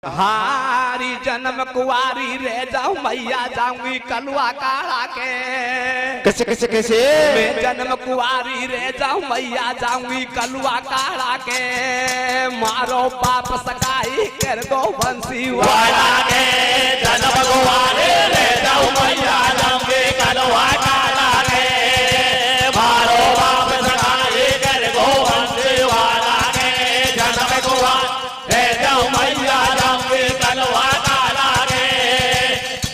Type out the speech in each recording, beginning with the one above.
हारी जन्म कुआरी रह जाऊं मैया जाऊंगी कलुआ काढ़ा के। कैसे कैसे कैसे मैं जन्म कुआरी रह जाऊं मैया जाऊंगी कलुआ काढ़ा के। मारो बाप सगाई कर दो बंसी वाला के। जन्म कुआरी रह जाऊं मैया जाऊंगी कलुआ काढ़ा के। मारो बाप सगाई कर दो बंसी वाला के। जन्म कुआरी रह जाऊं मैया जाऊंगी कलुआ काढ़ा के।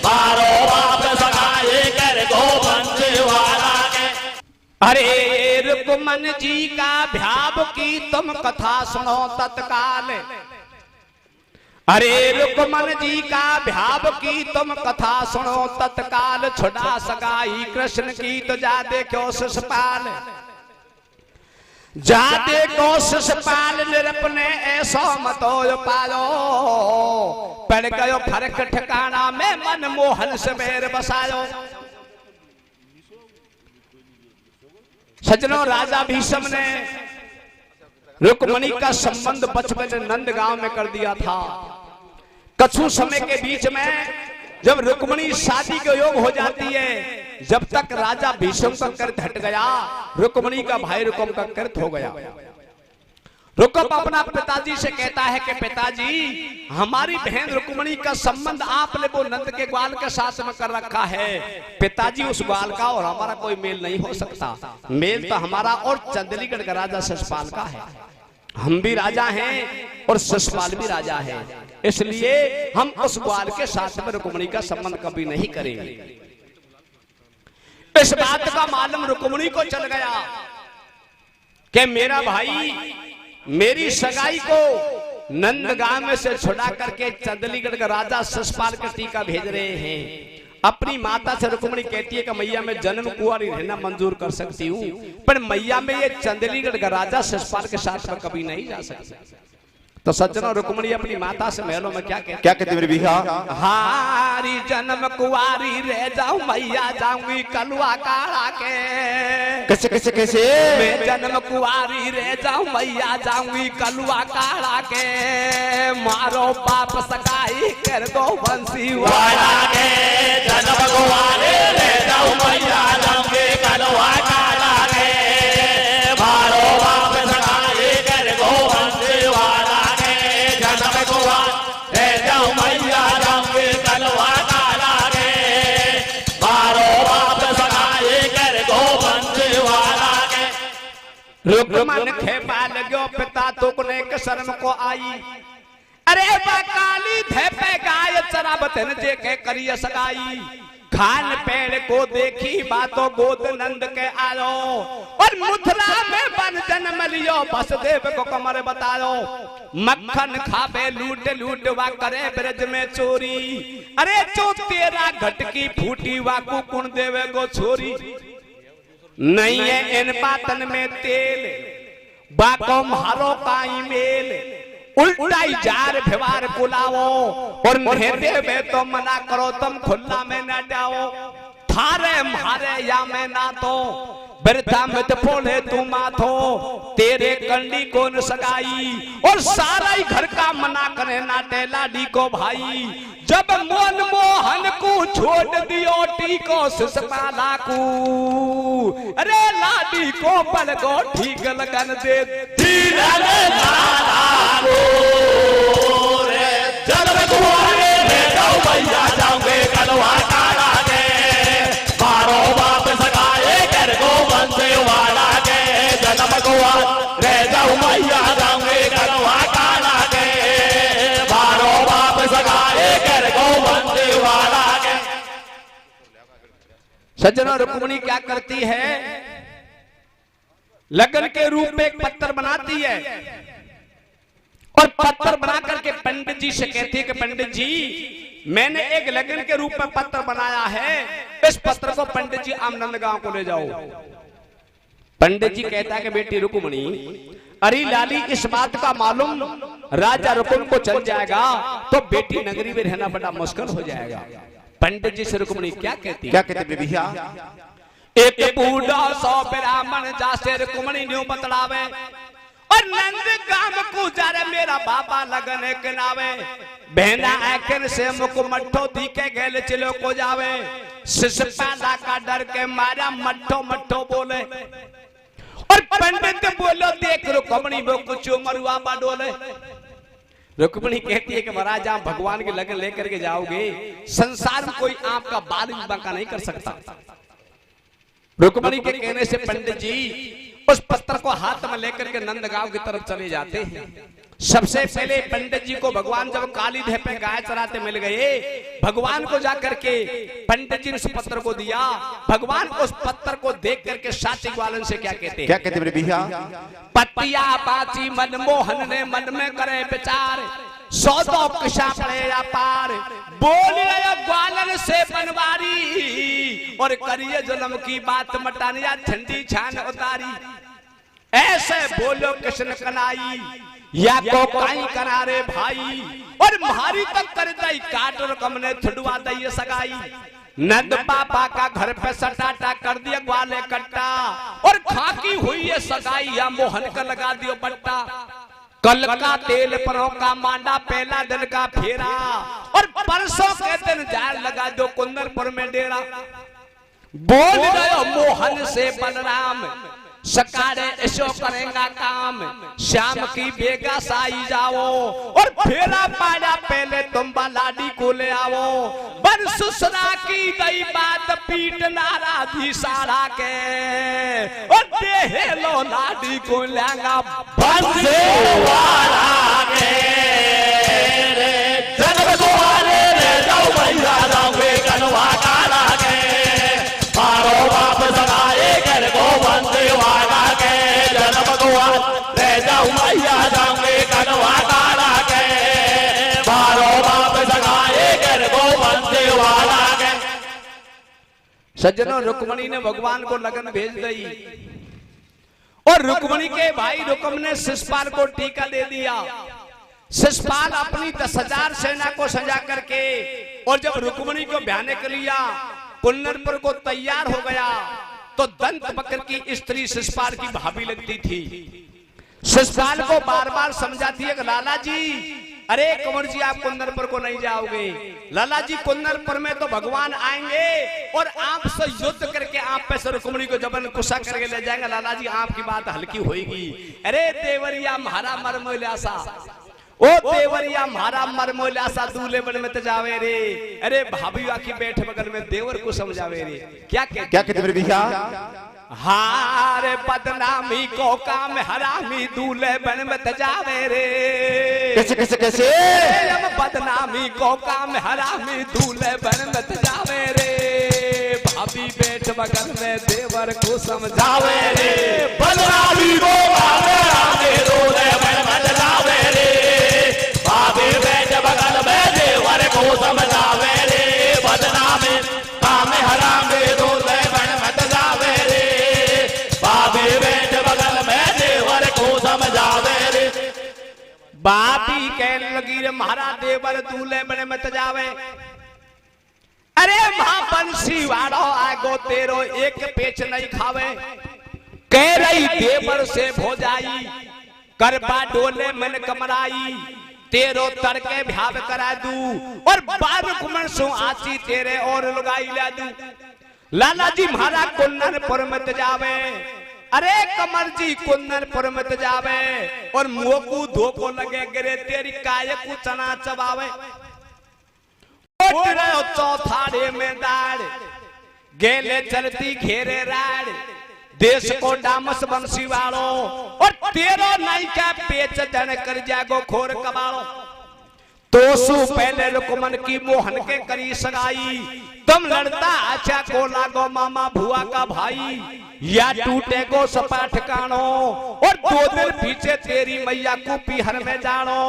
मारो बाप सगाई कर दो बंसी वाला के। अरे रुकमन जी का भ्याव की तुम कथा सुनो तत्काल। अरे रुकमन जी का भ्याव की तुम कथा सुनो तत्काल। छुड़ा सगाई कृष्ण की तो जा देखो शिशुपाल। जा देखो शिशुपाल निरपने ऐसो मतो पालो। पड़ गयो फर्क ठिकाना में मनमोहन सवेर बसायो। सज्जनों, राजा भीष्म ने रुक्मणी का संबंध बचपन नंद गांव में कर दिया था। कछु समय के बीच में जब रुक्मणी शादी के योग हो जाती है, जब तक राजा भीष्म का कृत हट गया, रुक्मणी का भाई रुकम का कृत हो गया। रुकम अपना पिताजी से कहता है कि पिताजी, हमारी बहन रुक्मणी का संबंध आपने वो नंद के ग्वाल के साथ में कर रखा है। पिताजी, उस ग्वाल का और हमारा कोई मेल नहीं हो सकता। मेल तो हमारा और चंदलीगढ़ का राजा शिशुपाल का है। हम भी राजा हैं और शिशुपाल भी राजा है, इसलिए हम उस ग्वाल के साथ में रुक्मणी का संबंध कभी नहीं करेंगे। इस बात का मालूम रुक्मणी को चल गया कि मेरा भाई मेरी सगाई को नंदगांव में से छुड़ा करके चंदलीगढ़ का राजा शिशुपाल के टीका भेज रहे हैं। अपनी माता से रुक्मणी कहती है कि मैया मैं जन्म कुंवारी रहना मंजूर कर सकती हूँ, पर मैया मैं ये चंदलीगढ़ का राजा शिशुपाल के साथ में कभी नहीं जा सकती। तो सज्जनों, रुक्मणी अपनी माता से महलों में क्या कहती मेरे बिहा? हारी जन्म कुंवारी रह जाऊं मैया जाऊंगी कलुआ काढ़ा के। कैसे कैसे कैसे मैं जन्म कुंवारी रह जाऊं मैया जाऊंगी कलुआ काढ़ा के। मारो बाप सगाई कर दो बंसी वाला के। जन्म कुंवारी रह जाऊं मैया जाऊंगी कलुआ काढ़ा के। मारो बाप सगाई कर दो बंसी वाला के। जन्म कुंवारी रह जाऊं मैया जाऊंगी कलुआ काढ़ा के। मारो बाप सगाई कर दो बंसी वाला के। रुक्मन खेपा लगो पिता तुकने के शर्म को आई। अरे बकाली धेपे गाय चराबतन जे के करिय सगाई। खान पेड़ को देखी बातों गोद नंद के आयो। और मथुरा में बन जन्म लियो वसुदेव को कमर बतायो। मक्खन खावे लूट लूट वा करे ब्रज में चोरी। अरे जो तेरा घटकी फूटी वा कुकुण देवे गो छोरी। नहीं है इन बातन में तेल बाको मारो काई मेल। उल्टाई जार व्यवहार बुलाओ और नहते में तो मना करो, तुम खुला में न जाओ। थारे मारे या में ना तो वृद्धा मत फोड़े तू माथो। तेरे कंडी को न सगाई और सारा ही घर का मना करे नाटे लाडी को भाई। जब मोन मोहन को छोड़ दियो टीको शिशुपाला को। अरे लाडी को बल को ठीक लगन दे जन्म कुंवारी रह जाऊं मैया जाऊंगी कलुआ काढ़ा के। मारो बाप सगाई कर दो बंसी वाला के। जन्म कुंवारी रह जाऊं मैया जाऊंगी कलुआ काढ़ा के। मारो बाप सगाई कर दो बंसी वाला के। सज्जनों, रुक्मणी क्या करती है? लगन के रूप में एक पत्थर बनाती है और पत्थर बना करके पंडित जी से कहती है कि पंडित जी, मैंने एक लगन के रूप में पत्थर बनाया है, इस पत्थर को पंडित जी आमनंद गांव को ले जाओ। पंडित जी कहता है कि बेटी रुक्मणी, अरे लाली, इस बात का मालूम राजा रुकुम को चल जाएगा तो बेटी नगरी में रहना बड़ा मुश्किल हो जाएगा। पंडित जी से रुक्मणी क्या कहती बिहा? एक बूढ़ा 100 ब्राह्मण जासे रुक्मणी न्यू बतलावे। और नंद गांव को जा रे मेरा बाबा लगन के नावे बहना आखिर से मुख मट्ठो दिखे गेल चलो को जावे शिशुपाला का डर के मारा मट्ठो मट्ठो बोले और पंडित बोलो देख रुक्मणी वो कुछ मरुआ बाडोले। रुक्मणी कहती है कि महाराज आप भगवान के लगन लेकर के जाओगे संसार में कोई आपका बाल भी बांका नहीं कर सकता। रुक्मणी के कहने से पंडित जी उस पत्थर को हाथ में लेकर के नंदगांव की तरफ चले जाते हैं। सबसे पहले पंडित जी को भगवान जब काली देह पे गाय चराते मिल गए भगवान को जाकर के पंडित जी ने उस पत्थर को दिया। भगवान उस पत्थर को देख करके साची ग्वालन से क्या कहते हैं? क्या कहते मेरे भैया? पतिया बाची मनमोहन ने मन में करे विचार सौदो किसा पड़े या पार बोल रहे ग्वालन से बनवारी और करिए जन्म की बात मटानी या ठंडी छान उतारी। ऐसे बोलो कृष्ण कनाई या को काई करारे भाई और मारी तक कर दई काट और कमने छुड़वा दई सगाई। नंद पापा का घर पे सटाटा कर दिया ग्वाले कट्टा और खाकी हुई है सगाई या मोहन का लगा दियो बट्टा। कल का तेल परों का मांडा पहला दिन का फेरा और परसों के दिन जार लगा दो कुंदनपुर में डेरा। बोल गयो मोहन से बलराम सकारे ऐसो करेगा काम श्याम की बेगा साई जाओ और फेरा पाया पहले तुम लाडी को ले आओ। बन सुसरा की गई बात पीट नाराजी सारा के और देहे लो लाडी को लेगा बंसे वाला के रे जन्म द्वारे ले जाओ भैया जाओगे कनवा काला के मारो बाप सगाए कर गो बंसे वाला के जन्म द्वारे ले जाओ भैया जाओगे कनवा काला के मारो बाप सगाए कर गो बंसे वाला के। सज्जनों रुक्मणी ने भगवान को लगन भेज दी और रुक्मणी के भाई रुक्म ने शिशुपाल को टीका दे दिया। शिशुपाल अपनी 10,000 सेना को सजा करके और जब रुक्मणी को ब्याहने के लिया कुन्नरपुर को तैयार हो गया तो दंत बकर की स्त्री शिशुपाल की भाभी लगती थी। शिशुपाल को बार बार समझाती है कि लाला जी अरे कंवर जी आप कुंदनपुर को नहीं जाओगे। लाला जी कुंदनपुर में तो भगवान आएंगे और आपसे युद्ध करके आप पे से रुक्मणी को जबन गुस्सा करके ले जाएंगे। लाला जी आपकी बात हल्की होगी। अरे देवरिया म्हारा मरमोल्यासा ओ देवरिया म्हारा मरमोल्यासा दूल्हे बन में जावे रे। अरे भाभी आखी बैठ बगल में देवर को समझावे रे। क्या कहते मेरे भैया? हारे बदनामी को काम हरामी दूल्हे बन में जावे रे। कैसे कैसे कैसे? बदनामी को काम हरामी दूल्हे बन में जावे रे। भाभी बैठ बगल में देवर को समझावे रे। बदनामी को काम हरामी दूल्हे बन में जावे रे। भाभी बैठ बगल में देवर को समझावे रे। बदनामी काम हरामी दूल्हे बन में जावे रे। भाभी बैठ बगल में देवर को समझावे रे। बापी कहने लगी रे महारा देवर दूल्हे बने मत जावे। अरे मां बंसी वाड़ो आगो तेरो एक पेच नहीं खावे। कह रही देवर से भोजाई करबा डोले मन कमराई तेरो तड़के भ्याव करा दू और बार कुमन सो आची तेरे और लुगाई ला दू। लाला जी महारा कुंदनपुर मत जावे। अरे कमर जी कुंदनपुर मत जावे और मुंह को धोको लगे गिरे तेरी काय को चना चबावे। चौथाड़े में दाड़ गेले चलती घेरे राड़ देश को डामस बंसी वालो और तेरो नाई का पेच जन कर जागो खोर कबाड़ो। तो सु पहले रुक्मन की मोहन के करी सगाई तुम लड़ता अच्छा को लागो मामा भुआ का भाई या टूटे को सपाट कानो और 2 दिन पीछे तेरी मैया को पीहर में जानो।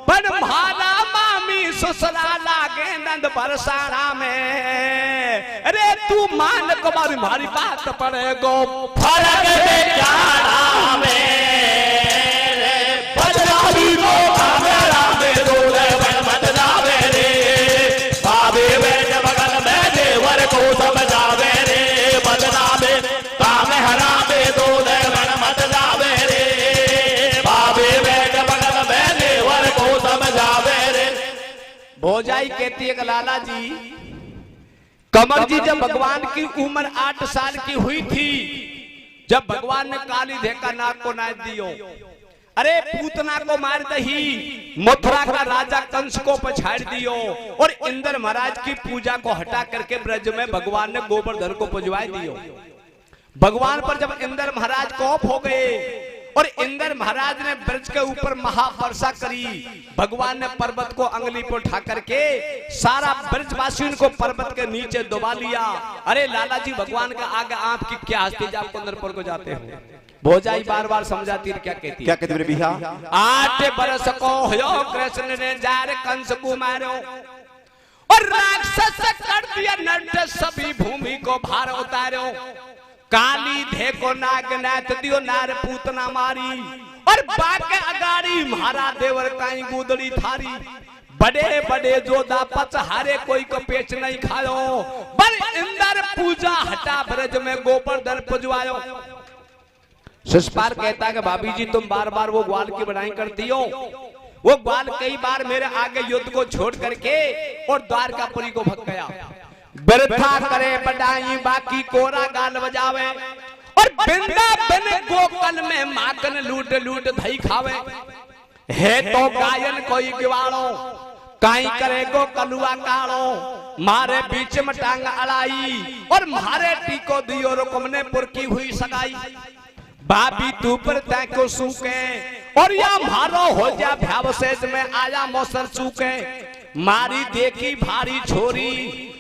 पर भाला मामी ससुरा लागे नंद बरसाना में। अरे तू मान कुमारी मारी बात पड़ेगो फरक बेचारा में बदनामी को कामेरा में दूल्हे बन मत जावे रे। भाभी बैठ बगल में देवर को समझावे रे। बदनामी काम हरामे दूल्हे बन मत जावे रे। भौजाई कहती है कि लाला जी, कमर जी जब भगवान की उम्र 8 साल की हुई थी, जब भगवान ने काली ढेका नाग को नाच दियो, अरे पूतना को मार दही, मथुरा का राजा कंस को पछाड़ दियो और इंद्र महाराज की पूजा को हटा करके ब्रज में भगवान ने गोवर्धन को पुजवा दियो। भगवान पर जब इंद्र महाराज कोप हो गए और इंद्र महाराज ने ब्रज के ऊपर महावर्षा करी, भगवान ने पर्वत को अंगली पर उठा करके सारा ब्रजवासियों को पर्वत के नीचे दबा लिया। अरे लाला जी, भगवान का आगे आपकी क्या हस्ती जब कुंदरपुर को जाते हो? भौजाई बार बार समझाती, क्या कहती? क्या कहते मेरे भैया? 8 बरस को हो कृष्ण ने जार कंस को मारो और राक्षस कर दिया नट, सभी भूमि को भार उतारो। काली ढेको नाग नाथ दियो, नार पूतना मारी और बाके अगाड़ी महारा देवर काई गुदड़ी थारी। बड़े बड़े जोधा पच हारे, कोई को पेच नहीं खायो, पर इंद्र पूजा हटा ब्रज में गोवर्धन पुजवायो। शिषपाल कहता है कि भाभी जी, तुम बार बार वो ग्वाल की बढ़ाई करती हो। वो ग्वाल कई बार मेरे आगे युद्ध को छोड़ करके और द्वारकापुरी को भग गया। बरथा करे बढ़ाई, बाकी कोरा गाल बजावे और वृंदावन गोकुल में माखन लूट लूट दही खावे। है तो गायन कोई गिवाड़ो, काई करे गो कलुआ काड़ो, मारे बीच में टांग अड़ाई और मारे टीको दियो रुकमने पुरकी हुई सगाई। भाभी तू पर तय को सूखे और या मारो हो जा भ्यावशेष में आया मौसम सूखे। मारी देखी भारी छोरी,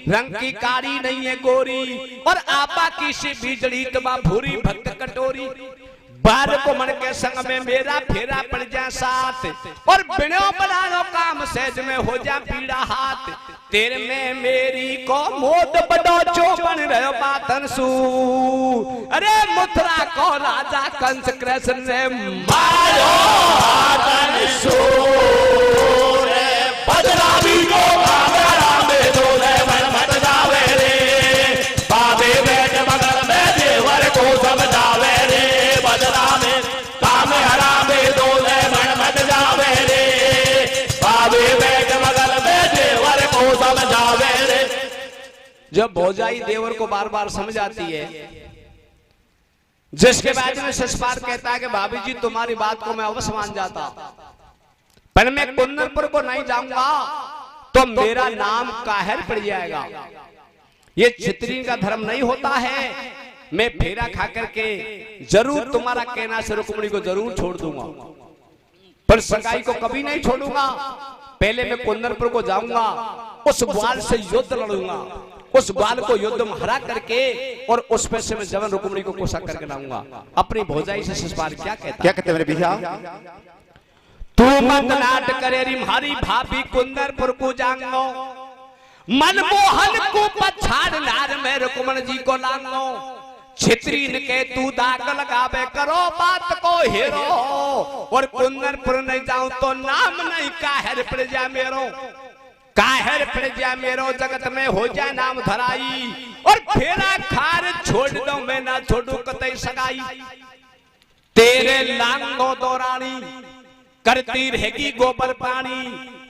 रंग की कारी नहीं है गोरी और आपा की सी बिजली तबा भूरी भक्त कटोरी। बार को मन के संग में मेरा फेरा पड़ जा साथ और बिनो बनानो काम सहज में हो जा पीड़ा हाथ। तेरे में मेरी को मोद बड़ो चौपन रहो बातन सू। अरे मथुरा को राजा कंस कृष्ण ने मारो बातन सू। बदनामी को कांगड़ा में डोले मन मत जावे रे, बाबे बैठ बगल में देवर को समझावे रे। बदनामी काम हरा में डोले मन मत जावे रे, बाबे बैठ बगल में देवर को समझावे रे। जब भौजाई देवर को बार बार समझाती है, जिसके बाद में शिषपाल कहता है कि भाभी जी, तुम्हारी बात को मैं अवश्य मान जाता, पर मैं कुंदनपुर को नहीं जाऊंगा तो मेरा नाम काहिर पड़ जाएगा। ये क्षत्रिय का धर्म नहीं होता है। मैं फेरा खा करके जरूर तुम्हारा कहना से रुक्मिणी को जरूर छोड़ दूंगा, पर सगाई को कभी नहीं छोड़ूंगा। पहले मैं कुंदनपुर को जाऊंगा, उस ग्वाल से युद्ध लड़ूंगा, उस ग्वाल को युद्ध में हरा करके और उस पे से मैं जवन रुक्मिणी को कोसा करके लाऊंगा। अपनी भौजाई से शिषपाल क्या कहते मेरे भैया? तू मत नाट करे री मारी भाभी, कुंदनपुर को जांगो, मनमोहन को पछाड़ नार में रुक्मण जी को लांगो। क्षत्रिय के तू दाग लगावे, करो बात को हेरो और कुंदनपुर नहीं जाऊं तो नाम नहीं काहिर पड़ जा मेरो। काहिर पड़ जा मेरो, जगत में हो जाए नाम धराई और फेरा खार छोड़ दो, मैं ना छोड़ू कतई सगाई। तेरे लांगो दौरानी करती रहेगी गोबर पानी,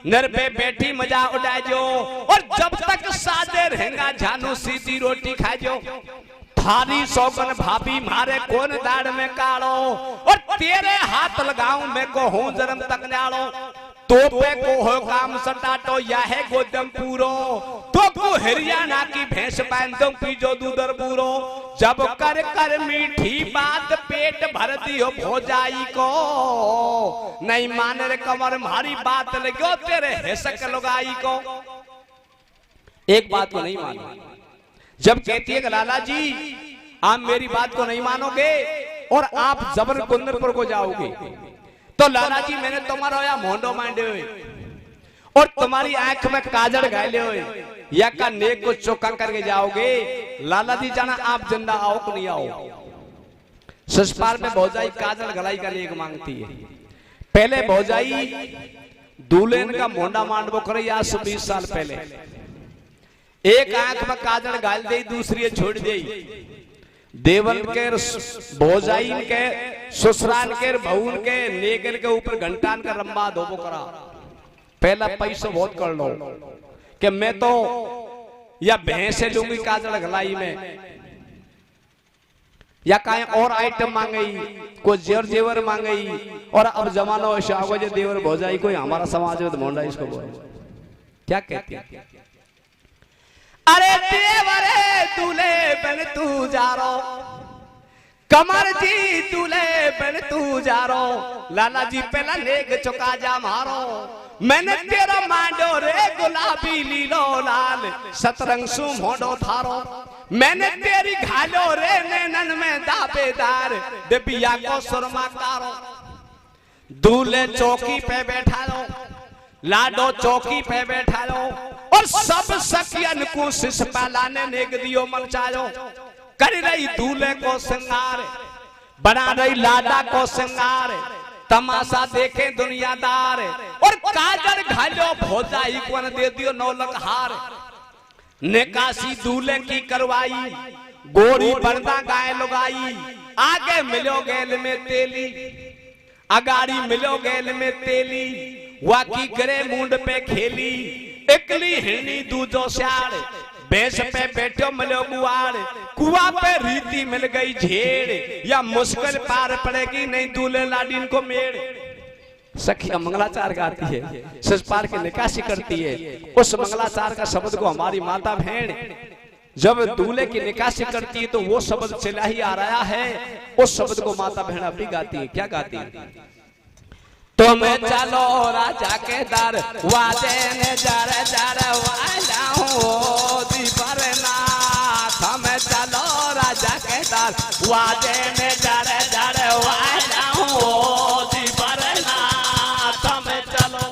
नर पे बैठी मजा उड़ाजो और जब तक सादे रहेगा जानू सीधी रोटी खाजो। थारी सौगन भाभी मारे कौन दाड़ में काड़ो और तेरे हाथ लगाऊं मैं को हूं जन्म तक जाड़ो। तोपे को हो काम सटाटो या है गोदम पूरो, तो को हरियाणा की भैंस पान तुम पीजो दूधर पूरो। जब कर कर मीठी बात पेट भर दियो भौजाई को, नहीं माने रे कमर मारी बात लगो तेरे हेसक लगाई को। एक बात को नहीं मानो, जब कहती है कि लाला जी आप मेरी बात को नहीं मानोगे और आप जबर कुंदनपुर को जाओगे, तो लाला जी मैंने तुम्हारा या मोंडो मांडे हुए और तुम्हारी आंख में काजल गाले हुए या का नेक को चौका करके जाओगे। लाला जी जाना आप जिंदा आओ कि नहीं आओ। शिषपाल में भौजाई काजल गलाई का नेक मांगती है। पहले भौजाई दूल्हन का मोंडा मांडवो करे आज से 20 साल पहले। एक आंख में काजल गाल दे, दूसरी छोड़ दे। देवन के भौजाइन के ससुराल के बहुन के नेगन के ऊपर घंटान का रंबा धोबो करा। पहला पैसा बहुत कर लो कि मैं तो या भैंसे लूंगी काजल गलाई में, या कहीं और आइटम मांगई, कोई जेवर मांगई। और अब जमाना ऐसा आ गया देवर भौजाई कोई हमारा समाज में मोंडा इसको बोल क्या कहते हैं? अरे देवरे दूल्हे बन तू जा रो, कमर जी दूल्हे बन तू जा रो, लाला जी पहला लेग चुका जा मारो। मैंने तेरा मांडो रे गुलाबी लीलो लाल, सतरंग सु मोडो थारो। मैंने तेरी घालो रे नैनन में दाबेदार, देबिया को सुरमा कारो। दूल्हे चौकी पे बैठा लो, लाडो चौकी पे बैठा लो, और सब सखियन को शिश पालाने नेग दियो मचायो। कर रही दूल्हे को श्रृंगार, बना रही लाडा को श्रृंगार, तमाशा देखे दुनियादार। और काजल घालो भौजाई को दे दियो नौलक हार। निकासी दूल्हे की करवाई, गोरी बरदा गाय लुगाई। आगे मिलो गैल में तेली, अगाड़ी मिलो गैल में तेली, वाकी करे मुंड पे खेली। इकली हिरनी दूजो श्याड़, भैंस पे बैठो मिलो गुआड़। कुआ पे रीति मिल गई झेड़, या मुश्किल पार पड़ेगी नहीं दूल्हे लाडीन को मेड़। सखिया मंगलाचार गाती है, सच पार के निकासी करती है। उस मंगलाचार का शब्द को हमारी माता बहन जब दूल्हे की निकासी करती है तो वो शब्द चला ही आ रहा है। उस शब्द को माता बहन अपनी गाती है। क्या गाती है? तो मैं चलो राजा के दर, वादे ने जर जर वाला हूँ दीपरना। मैं चलो राजा के दर, वादे ने जर जर वाला हूँ दीपरना। मैं चलो।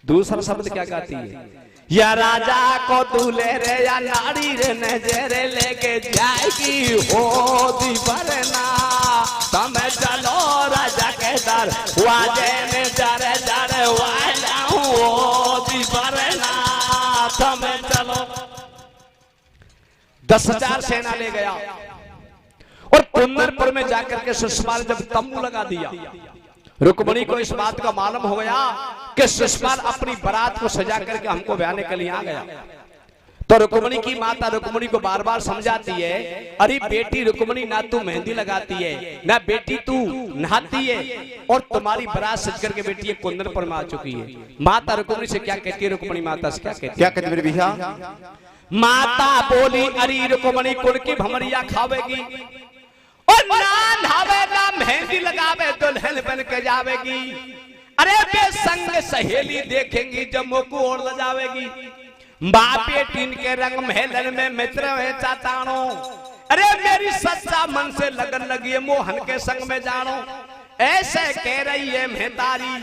दूसरा शब्द क्या गाती है? या राजा को दूल्हे रे या नारी रे नजरे लेके जाएगी हो दीपरना। मैं चलो राजा के दर, वाजे ने जरे जरे वाला हूँ दीपरना। मैं चलो। 10,000 सेना ले गया और कुन्नरपुर में जाकर के शिशुपाल जब तंबू लगा दिया, रुक्मणी को इस बात का मालूम हो गया कि शिशुपाल अपनी बारात को सजा करके हमको ब्याहने के लिए आ गया। तो रुक्मणी की माता रुक्मणी को बार बार समझाती है, अरे बेटी रुक्मणी ना तू मेहंदी लगाती है, ना बेटी तू नहाती है, और तुम्हारी बारात सज करके बेटी कुंदनपुर में आ चुकी है। माता रुक्मणी से क्या कहती है? रुक्मणी माता से क्या कहती है मेरे भैया? माता बोली, अरे रुक्मणी कुल की भमरिया खावेगी, और ना नहावे ना मेहंदी लगावे दुल्हन बन के जावेगी। अरे बे संग सहेली देखेंगी जब मोकू और ल जावेगी। बापे टीन के रंग महलन में मित्र है चातानो। अरे मेरी सच्चा मन से लगन लगी है, मोहन के संग में जानो। ऐसे कह रही है महतारी,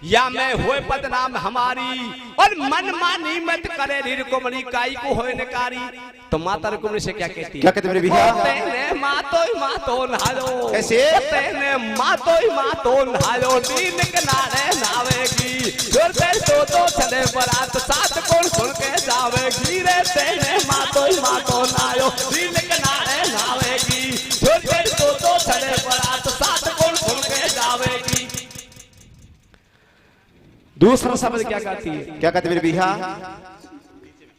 या मैं होए बदनाम हमारी, और मन मानी मत करे रुक्मणी काई को होए नकारी। तो माता रुक्मणी से क्या कहती है? क्या कहती मेरे भैया? तेने मातो नहायो, कैसे? तेने मातो नहायो, दीन किनारे नावेगी। जोर से तो चले बरात, साथ कौन खुल के जावेगी रे। तेने मातो नहायो, दीन किनारे नावेगी। जोर से तो चले बरात, साथ कौन खुल के जावेगी। दूसरा शब्द क्या कहती है? क्या कहती मेरे भैया?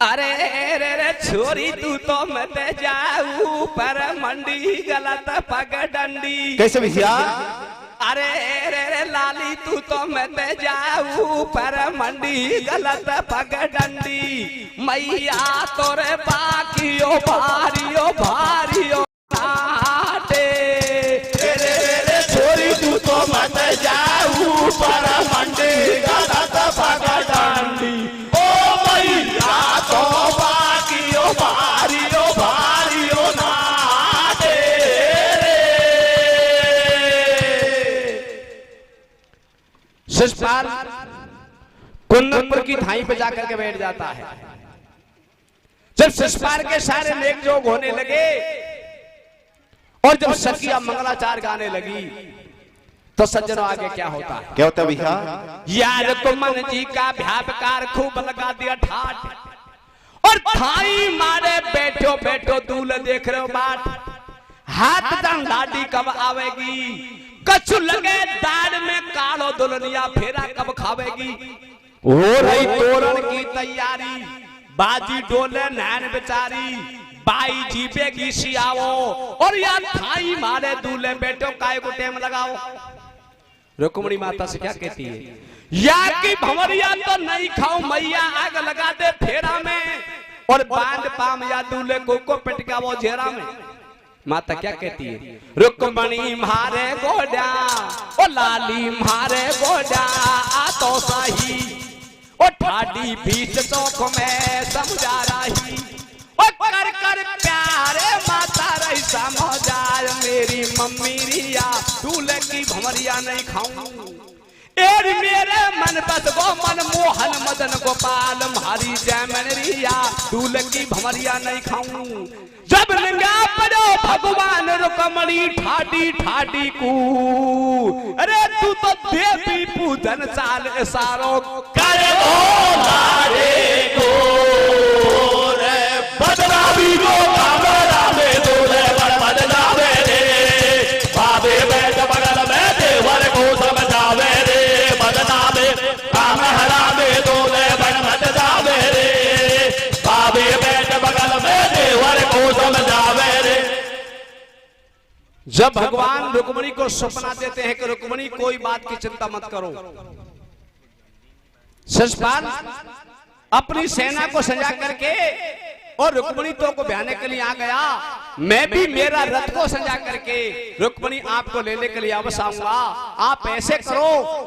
अरे रे रे छोरी तू तो मत जाऊ पर मंडी गलत पगडंडी। कैसे भैया? अरे रे रे लाली तू तो मत जाऊ पर मंडी गलत पगडंडी। मैया तोरे बाकियो भारियो भारियो नाटे। रे रे छोरी तू तो मत जाऊ पर मंडी गलत पगडंडी। ओ मैया तो बाकियो भारियो भारियो नाटे। शिशुपाल कुंदनपुर की थाई पे जाकर के बैठ जाता है। जब शिशुपाल के सारे नेक जोग होने लगे और जब सखिया मंगलाचार गाने लगी तो सज्जनों आगे क्या होता है? क्या होता है भैया? यार कुमन जी का भ्यापकार खूब लगा दिया ठाठ, और थाई मारे बैठो बैठो दूल्हे देख रहे हो बाट। हाथ दम लाडी कब आवेगी, कछु लगे दाड़ में कालो दुल्हनिया फेरा कब खावेगी। हो रही तोरण की तैयारी, बाजी डोले नैन बेचारी, बाई जीपेगी सियाओ और या थाई मारे दूल्हे बेटो काय को टेम लगाओ। रुक्मणी माता से क्या कहती है, या की भंवरिया तो नहीं खाओ मैया आग लगा दे फेरा में, और बांध पाम या दूल्हे को पटकाओ जेरा में। माता क्या कहती है, रुक्मणी मारे गोडा ओ लाली मारे गोडा आ तो सही, ओ ठाडी बीच चौक में समझा रही, ओ कर कर प्यारे माता रही समझाए मेरी मम्मी रिया दूल्हे की भंवरिया नहीं खाऊं। एर मेरे मन बस गो मन मोहन मदन गोपाल मारी जैमन रिया दूल्हे की भंवरिया नहीं खाऊं। जब नंगा पड़ो भगवान रुक्मणी ठाडी ठाडी कू, अरे तू तो देवी पूजन साल सारो करे ओ लाडे को रे बदनामी को कामरा में दूल्हे बड़ बदनावे रे, बाबे बैठ बगल में देवर को समझावे रे, बदनामे कामरा में दूल्हे बड़ बदनावे रे, बाबे बैठ बगल में देवर को समझावे रे। जब भगवान रुक्मणी को सपना देते हैं कि रुक्मणी कोई बात की चिंता मत करो, शिशुपाल अपनी सेना को सजा करके और रुक्मणी तो को ब्याने के लिए आ गया, मैं भी मेरा रथ को सजा करके रुक्मणी आपको लेने के लिए अवश्य आऊंगा। आप ऐसे करो,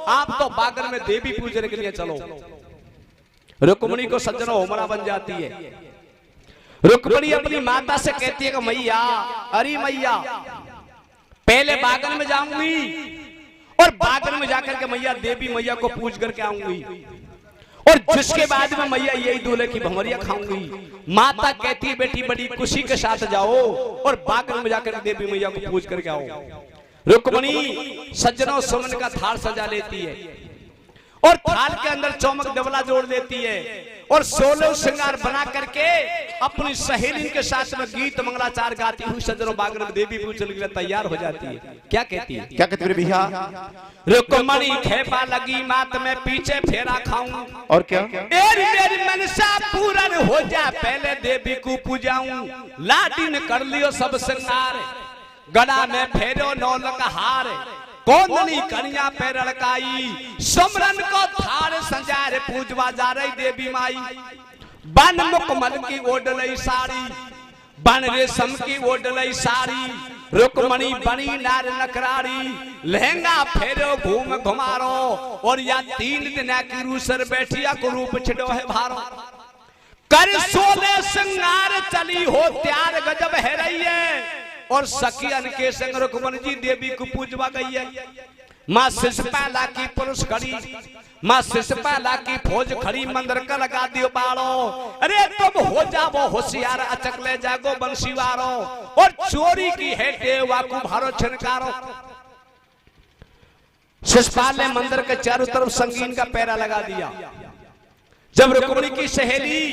आप तो बागल में देवी पूजने के लिए चलो। रुक्मणी को सज्जनों उमरा बन जाती है। रुक्मणी अपनी माता से कहती है कि मैया, अरे मैया पहले बागल में जाऊंगी और बागल में जाकर के मैया देवी मैया को पूज करके आऊंगी, और जिसके बाद में मैया यही दूल्हे की भंवरिया खाऊंगी। माता कहती है बेटी बड़ी खुशी के साथ जाओ और बागल में जाकर देवी मैया को पूज करके आओ। रुक्मणी सज्जनों सुमन का थाल सजा लेती है और थाल के अंदर चौमक डबला जोड़ देती है और 16 श्रृंगार बना करके अपनी सहेली के साथ में गीत मंगलाचार गाती हुई सज्जनों बागल में देवी पूजन के लिए तैयार हो जाती है। क्या कहती है, क्या कहते भैया, रुक्मणी खेपा लगी मात में पीछे फेरा खाऊं, और क्या, मेरी मनसा पूरन हो जा पहले देवी को पूजाऊं। लाडी ने कर लियो सब श्रृंगार, गला में फेरो नौलक हार, कोंदनी कन्या पे लड़काई, सुमरन को थार संजार पूजवा जा रही देवी माई। बन मुकमल की ओढ़लई साड़ी, बन रेशम की ओढ़लई साड़ी, रुक्मणी बनी नार नकरारी, लहंगा फेरो घूम घुमारो, और या 3 दिन की रूसर बैठिया को रूप छिड़ो है भारो। कर 16 श्रृंगार चली हो त्यार गजब है रही है, और सखियन के संग रुक्मणी जी देवी को पूजवा गई है। माँ शिशुपाला की पुरुष खड़ी, माँ शिशुपाला की फौज खड़ी, मंदिर का लगा दियो बाड़ो, अरे तुम हो जाओ होशियार अचक ले जागो बंशीवारो, और चोरी की है देवा को भारो छिनकारो। शिशुपाल ने मंदिर के चारों तरफ संगीन का पैरा लगा दिया। जब रुक्मणी की सहेली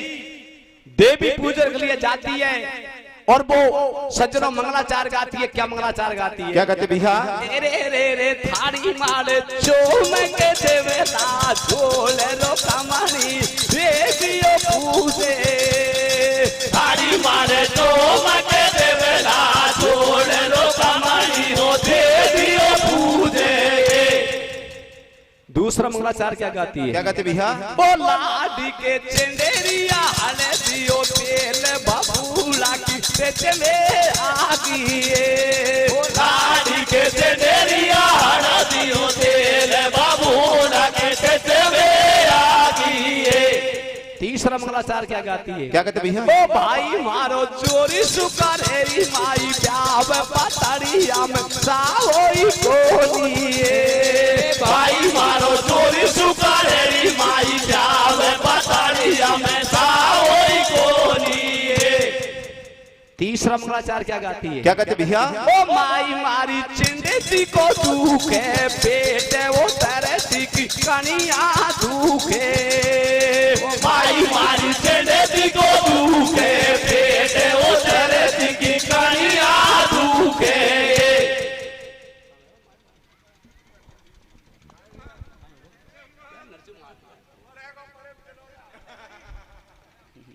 देवी पूजन के लिए जाती है और वो सज्जनों मंगलाचार गाती है, क्या मंगलाचार गाती है, क्या कहते भैया, रे रे रे थारी मारे चोम के देवेला झोले रो कमानी देवियो पूजे, थारी मारे चोम के देवेला झोले रो कमानी हो देवियो पूजे। दूसरा मंगलाचार क्या गाती है, क्या कहते भैया, ओ लाडी के चंदेरिया हले दियो तेल बबूला की चले आगी, लाडी के चंदेरिया हले दियो तेल बबूला के चले आगी। तीसरा मंगलाचार क्या गाती है, क्या कहते भैया, ओ भाई मारो चोरी सुकरेरी माई प्याव पतरिया में साओई कोनी, भाई मारो चोरी सुकरेरी माई प्याव पतरिया में साओई कोनी। तीसरा मंगलाचार क्या गाती है, क्या कहते भैया, ओ माई मारी चिंदी को दुखे बेटे वो तरसी की कनिया दुखे, माई मारी चिंदी को दुखे बेटे वो तरसी की कनिया दुखे।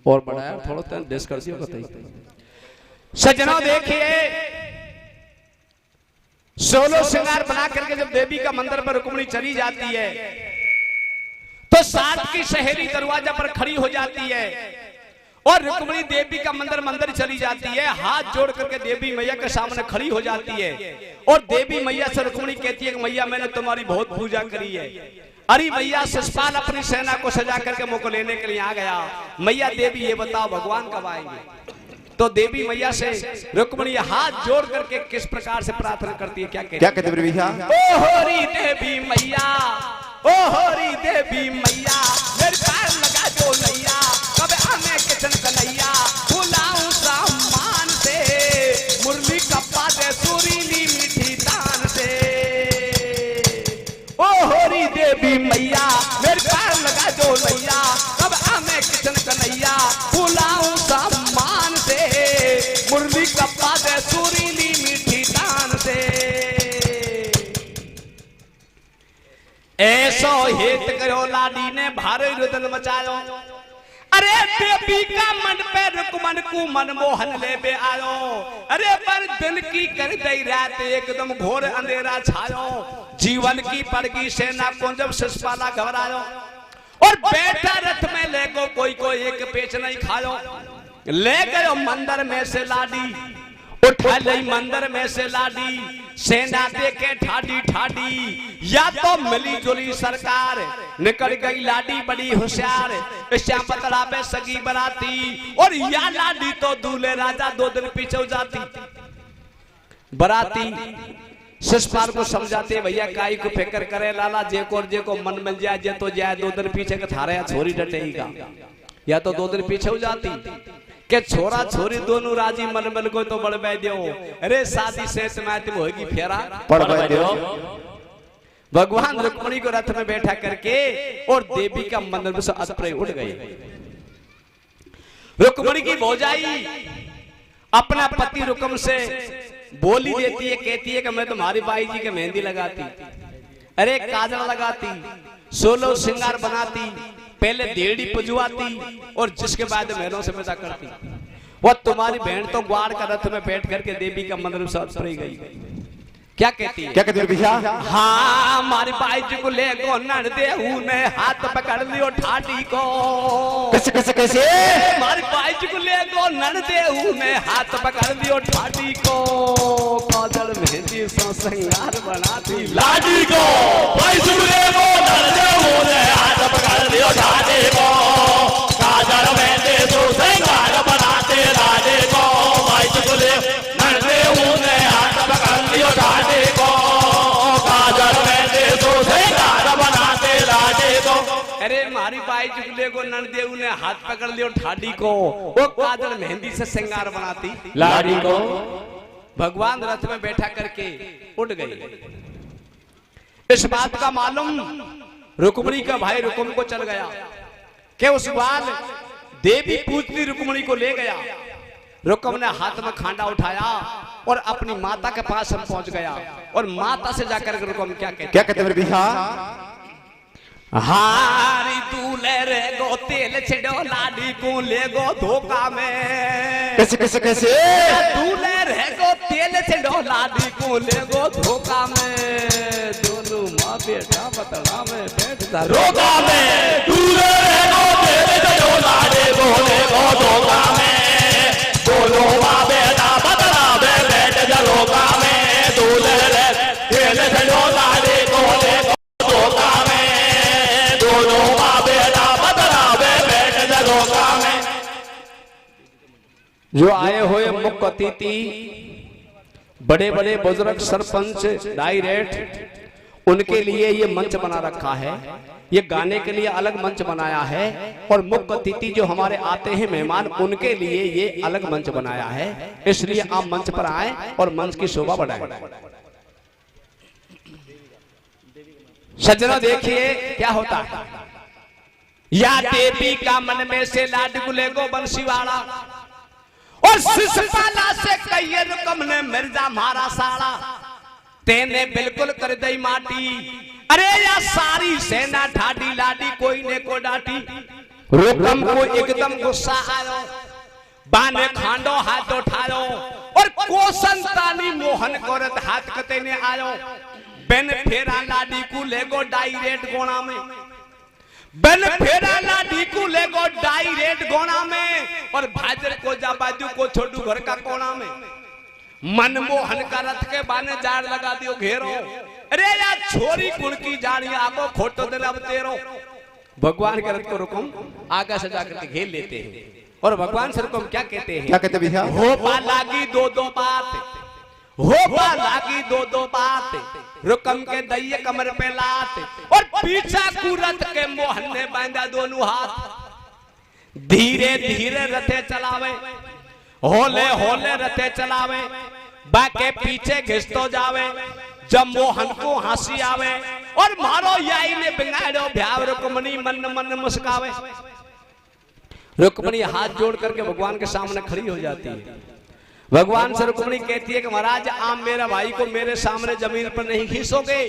और बढ़ाया थोड़ा सा डिस कर दियो बताइए। सज्जनों देखिए, 16 श्रृंगार बना करके जब देवी का मंदिर पर रुक्मिणी चली जाती है तो साथ की सहेली दरवाजा पर खड़ी हो जाती है और रुक्मिणी देवी का मंदिर चली जाती है, हाथ जोड़ करके देवी मैया के सामने खड़ी हो जाती है और देवी मैया से रुक्मिणी कहती है कि मैया मैंने तुम्हारी बहुत पूजा करी है। अरे मैया शिषपाल अपनी सेना को सजा करके मुझको लेने के लिए आ गया। मैया देवी ये बताओ भगवान कब आएंगे? तो देवी मैया से रुक्मिणी हाथ जोड़ करके किस प्रकार से प्रार्थना करती है, क्या कहती मेरे भैया? ओ होरी देवी मैया, ओ होरी देवी मैया, मेरे पैर लगा दो नैया, कब आने किचन कन्हैया, बुलाऊं सम्मान से, मुरली कप्पा दे सुरीली मीठी तान से। ओ होरी देवी मैया, मेरे पैर लगा दो नैया, कब आने किचन कन्हैया, बुलाऊं सम्मान से, मुरली कप्पा दे सुरीली मीठी तान से। ऐसो हेत करो लाडी ने भारी रुदन मचायो, अरे देवी का मन पे रुक्मन को मनमोहन ले बे आयो, अरे पर दिन की कर गई रात एकदम घोर अंधेरा छायो, जीवन की पड़गी सेना को जब शिषपाला घबरायो और बैठा रथ में ले गो कोई एक पेच नहीं खायो, ले गयो मंदिर में से लाडी, उठा ली मंदिर में से लाडी, सेना देखे ठाडी ठाडी, या तो मिली जुली सरकार, निकल गई लाडी बड़ी होशियार, श्याम पतला पे सगी बराती, और या लाडी तो दूल्हे राजा 2 दिन पीछे हो जाती। बराती शिषपाल को समझाते भैया काई को फिक्र करे लाला, जे को मन मिल जाए जे तो जाए, 2 दिन पीछे का थारे छोरी डटेगा, या तो 2 दिन पीछे हो जाती के छोरा छोरी दोनों राजी मन मिल को तो बड़ दो, अरे शादी से तुम होगी फेरा पड़ दो। भगवान रुक्मिणी को रथ में बैठा करके और देवी का मंदिर में से अस्त्र उड़ गए। रुक्मिणी की भौजाई अपना पति रुकम से बोली देती है, कहती है कि मैं तुम्हारी बाई जी के मेहंदी लगाती, अरे काजल लगाती, 16 श्रृंगार बनाती, पहले देड़ी पुजवाती और जिसके बाद महलों से मजा करती। वो तुम्हारी बहन तो ग्वार का रथ में बैठ करके देवी का मंदिर में सब गई। क्या कहती है? क्या कहती है भैया? हाँ हमारी बाई जी को ले गो नर देहू ने हाथ पकड़ लियो ठाडी को। कैसे कैसे कैसे? हमारी बाई जी को ले गो नर देहू ने हाथ पकड़ लियो ठाडी को, काजल मेहंदी सो श्रृंगार बनाती लाडी को, बाई जी को ले गो नर देहू ने हाथ पकड़ लियो ठाडी को, काजल मेहंदी सो श्रृंगार बनाते लाडी को, बाई जी को ले नर देहू ने हाथ पकड़ लियो ठाडी को, काजल मेहंदी सो श्रृंगार बनाते लाडी को। अरे मारी बाई जुगले को ननदेव ने हाथ पकड़ लियो ठाडी को, वो काजल मेहंदी से श्रृंगार बनाती लाडी को। भगवान रथ में बैठा करके उड़ गए। इस बात का मालूम रुक्मिणी का भाई रुकुम को चल गया कि उस बार देवी पूजनी रुक्मिणी को ले गया। रुकुम ने हाथ में खांडा उठाया और अपनी माता के पास हम पहुंच गया और माता से जाकर रुकुम क्या कहते मेरे भैया? हारी दूल्हे रे गो तेल छिड़ो लाडी को ले गो धोखा में। कैसे कैसे कैसे? दूल्हे रे गो तेल छिड़ो लाडी को ले गो धोखा में, दोनों माँ बेटा बतला में बैठ जा रोका में, दूल्हे रे गो तेल छिड़ो लाडी को ले गो धोखा में, दोनों माँ बेटा बतला में बैठ जा रोका में, दूल्हे रे तेल छिड़ो लाडी को ले गो धोखा में, जो आए हुए मुख्य अतिथि बड़े बड़े बुजुर्ग सरपंच डायरेक्ट उनके लिए ये मंच बना रखा है, ये गाने के लिए अलग मंच बनाया है और मुख्य अतिथि जो हमारे आते हैं मेहमान उनके लिए ये अलग मंच बनाया है, इसलिए आप मंच पर आए और मंच की शोभा बढ़ाएं। सज्जनों देखिए क्या होता है, या देवी का मन में से लाड गुले गो बंसीवाड़ा और शिषपाला से कहिए रुकम ने मिर्जा मारा साड़ा, तेने बिल्कुल कर दई माटी, अरे या सारी सेना ठाडी लाडी कोई ने को डाटी, रुकम को एकदम गुस्सा आयो, बाने खांडो हाथ उठायो और कोसंतानी मोहन करत हाथ कते ने आयो। बेन फेरा लाडी को लेगो डायरेक्ट गोणा में, बेन फेरा लाडी को लेगो डायरेक्ट गोणा में और भाजर को जा बाजू को छोटू घर का कोना में। मनमोहन का रथ के बाने जाड़ लगा दियो घेरो, अरे यार छोरी कुण की जानी आगो खोटो दिन अब तेरो। भगवान के रथ को रुकम आगे से जाकर के घेर लेते हैं और भगवान से रुकम क्या कहते हैं? क्या कहते भैया? हो पा लागी दो दो बात, हो पा लागी दो दो बात, रुकम के दैये कमर पे लात और पीछा कुरत के मोहन ने बांधा दोनों हाथ। धीरे धीरे रथे चलावे, होले होले रथे चलावे, बाके पीछे घिसतो जावे। जब मोहन को हंसी आवे और मारो याई ने बिगाड़ो भ्याव, रुक्मणी मन मन मुस्कावे। रुक्मणी हाथ जोड़ करके भगवान के सामने खड़ी हो जाती है। भगवान से रुक्मणी कहती है कि महाराज आप मेरा भाई को मेरे सामने जमीन पर नहीं खींचोगे,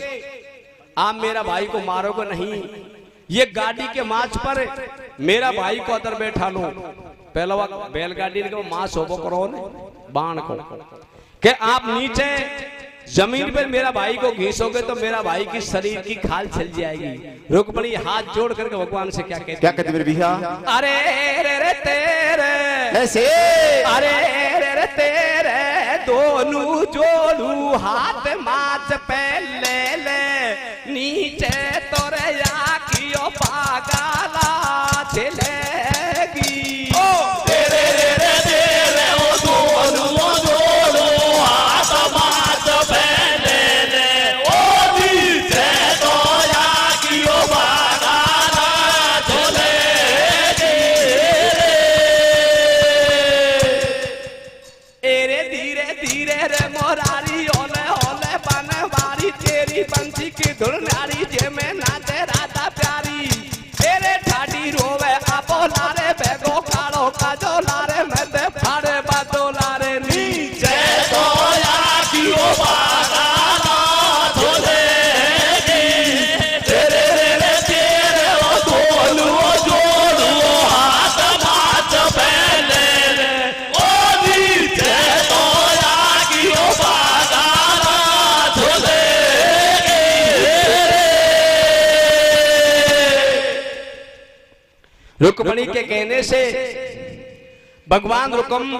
आप मेरा भाई को मारोगे नहीं। ये गाड़ी के माच पर मेरा भाई को अंदर बैठा लो, पहला बैलगाड़ी को मांस होबो करो ने बाण को कि आप नीचे जमीन पर मेरा भाई को घीसोगे तो मेरा भाई की शरीर की खाल छल जाएगी। रुक्मणी हाथ जोड़ करके भगवान से क्या कहते मेरे भैया? अरे रे रे तेरे ऐसे, अरे रे रे तेरे दोनों जोड़ू हाथ माच पे ले ले, नीचे तोरे आखियों पागला चलेगी। तेरे रे तेरे वो दोनों जोड़ू हाथ माच पे ले ले, ओ नीचे तो आखियों पागला चलेगी। एरे धीरे धीरे रे मोरारी ओले ओले बने बारी, तेरी बंसी की धुन नारी जे में नाचे राधा प्यारी। एरे ठाडी रोवे आपो लारे बेगो कालो काजो लारे मते फाड़े बातो लारे नीचे तो आखियों पागला चलेगी। तेरे रे तेरे वो दोनों जोड़ू हाथ माच पे ले ले, ओ नीचे तो आखियों पागला चलेगी। रुक्मणी के कहने से भगवान रुकम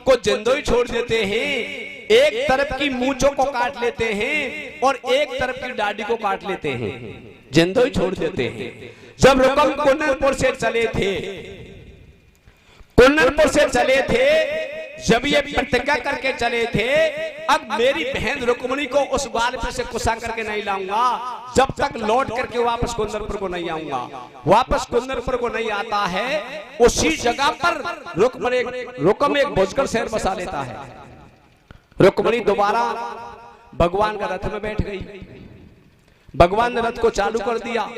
को जिंदो ही छोड़ देते हैं, एक तरफ की मूंछों को काट लेते हैं और एक तरफ की दाढ़ी को काट लेते हैं, जिंदो ही छोड़ देते हैं। जब रुकम कुन्नरपुर से चले थे, कुन्नरपुर से चले थे, जब ये प्रतिज्ञा करके चले थे अब मेरी बहन रुक्मणी को उस बाल पे से कुसा करके नहीं लाऊंगा जब तक लौट करके वापस कुंदरपुर को नहीं आऊंगा। वापस कुंदरपुर को नहीं आता है, उसी जगह पर रुकम एक भोजकर शहर बसा लेता है। रुक्मणी दोबारा भगवान का रथ में बैठ गई, भगवान ने रथ को चालू कर दिया।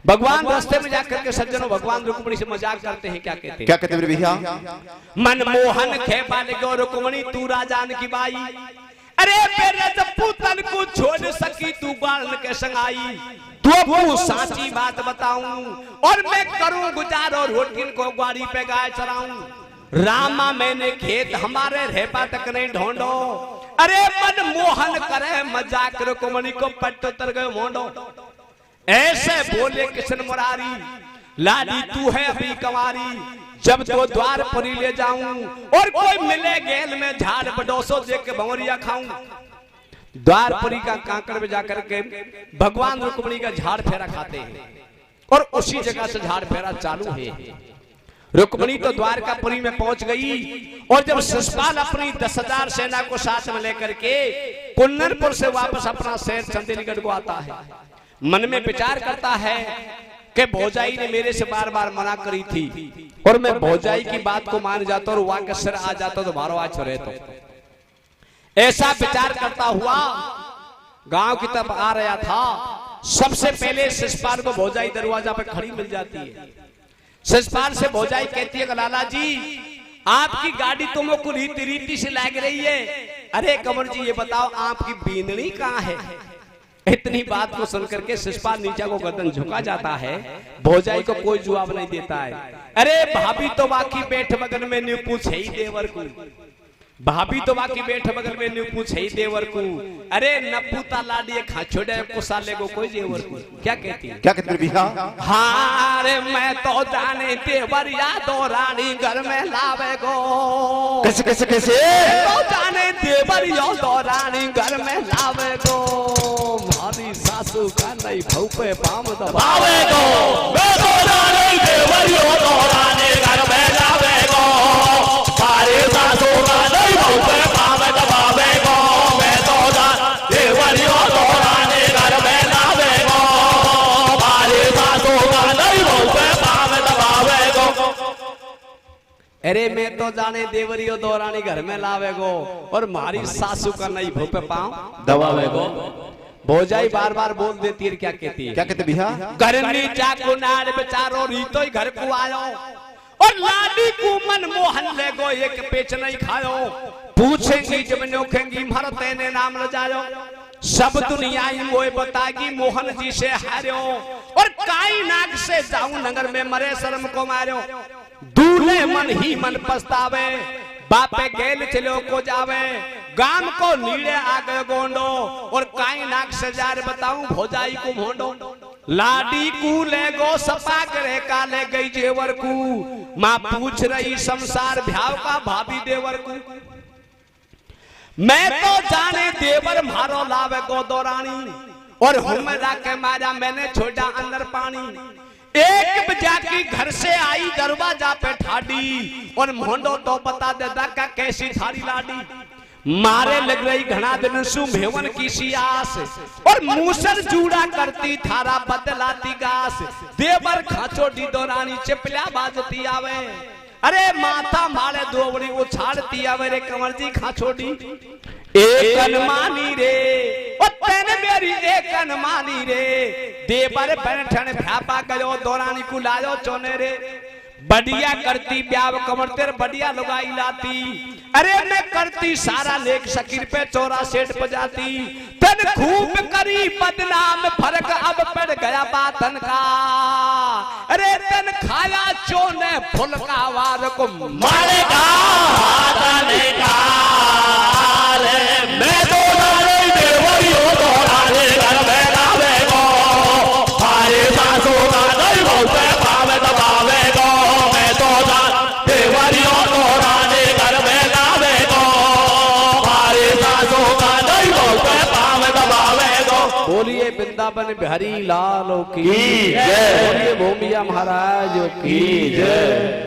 भगवान रास्ते में जाकर के सज्जनों भगवान रुक्मणी से मजाक करते हैं, क्या कहते हैं? क्या कहते मेरे भैया? मनमोहन खेपा गो रुक्मणी तू राजान की बाई, अरे मेरे जपूतन को छोड़ सकी तू बालन के संगाई। तू साची बात बताऊं और मैं करूं गुजारो रोटिन को ग्वारी पे गाय चराऊं। रामा मैंने खेत हमारे रेपा तक नहीं ढूंढो, अरे मनमोहन करे मजाक रुक्मणी को पट्टो तर गए मोंडो। ऐसे बोले कृष्ण मुरारी, लाडी तू है अभी कंवारी, जब तो द्वार पर ही ले जाऊं और कोई मिले गेल में झाड़ बडोसो देख के भंवरिया खाऊं। द्वार परी का कांकड़ में जाकर के भगवान रुक्मणी का झाड़ फेरा खाते हैं और उसी जगह से झाड़ फेरा चालू है। रुक्मणी तो द्वारकापुरी में पहुंच गई और जब शिशुपाल अपनी 10,000 सेना को साथ में लेकर के कुन्नरपुर से वापस अपना शहर चंडीगढ़ को आता है, मन में विचार करता है कि भौजाई ने मेरे से बार बार मना करी थी और मैं भौजाई की बात को मान जाता और वहां के सिर आ जाता तो भारो आज रहे। तो ऐसा विचार करता हुआ गांव की तरफ आ रहा था, सबसे पहले शिशुपाल को भौजाई दरवाजा पर खड़ी मिल जाती है। शिशुपाल से भौजाई कहती है, लाला जी आपकी गाड़ी तुमको रीति रीति से लग रही है, अरे कंवर जी ये बताओ आपकी बींदनी कहाँ है? इतनी बात को सुनकर के शिषपाल नीचा को गर्दन झुका जाता है। भौजाई को कोई जवाब नहीं देता है। अरे भाभी तो बाकी बैठ बगल में न्यू पूछे ही देवर को, भाभी तो बाकी बैठ बगल में न्यू पूछे ही देवर को। अरे नपूता लाडिए खा छोड़े कुसाले को कोई देवर को क्या कहती है? क्या कहते भैया? हाँ रे मैं तो जाने देवर यादो रानी घर में लावे गो। कैसे कैसे कैसे? तो जाने देवर यादो रानी घर में लावे गो। हमारी सासू का नहीं भाव पे पाम दबावे गो। मैं तो जाने देवर यादो रानी घर में लावे गो। हमारी सासू का नहीं भाव पे पाम दबावे गो। मैं तो जाने देवर यादो रानी घर में लावे गो। हमारी सासू का नहीं भाव पे पाम दबावे गो। अरे मैं तो जाने देवरियो दौरानी घर में लावे गो और मारी सासू का नहीं भूपे पाँव दबावे गो। भौजाई बार बार बोल देती है। क्या कहती है? क्या कहते भैया? घरनी चाकू नार बेचारो रीतो ही घर को आयो और लाडी को मन मोहन ले गो एक पेच नहीं खायो। पूछेंगी जब नोखेंगी मरते ने नाम ल जायो। सब दुनिया ही वो बताएगी मोहन जी से हारो और काई नाग से जाऊं नगर में मरे शर्म को मारो। दूल्हे मन ही मन पछतावे बापे गेल चलो को जावे। गाम को नीड़े आ गए गोंडो और काई नाग से जार बताऊं भौजाई को भोंडो। लाडी को ले गो सपा करे का ले गई जेवर को। माँ पूछ रही संसार भ्याव का भाभी देवर को। मैं तो जाने देवर मारो लावे गो दौरानी और हमरा के मारा मैंने छोड़ा अंदर पानी। एक बजा की घर से आई दरवाजा पे ठाडी और मोंडो तो बता देता का कैसी थारी लाडी। मारे लग रही घना दिन सुमेवन की सियास और मूसर जूड़ा करती थारा बदलाती गास। देवर खाचो डी दौरानी चिपला बाजती आवे। अरे माथा मारे दोबड़ी वो छाड़ती आवे रे कंवर जी खाचोडी। एक अनमानी रे ओ तेने मेरी एक अनमानी रे। देवर बैठन भ्यापा गयो दौरानी को लायो चोने रे। बढ़िया करती ब्याव कमर तेरे बढ़िया लुगाई लाती। अरे मैं करती सारा लेख शकीर पे चोरा सेठ बजाती। तन खूब करी बदनाम फर्क अब पड़ गया बातन का। अरे तन खाया चोने फुल का वार को मारेगा हाथने का। मैं तो जाने देवर यादो रानी घर में लावे गो। हमारी सासू का नहीं भाव पे पाम दबावे गो। मैं तो जाने देवर यादो रानी घर में लावे गो। हमारी सासू का नहीं भाव पे पाम दबावे गो। बोलिए वृंदावन बिहारी लाल की जय। बोलिए भूमिया महाराज की जय।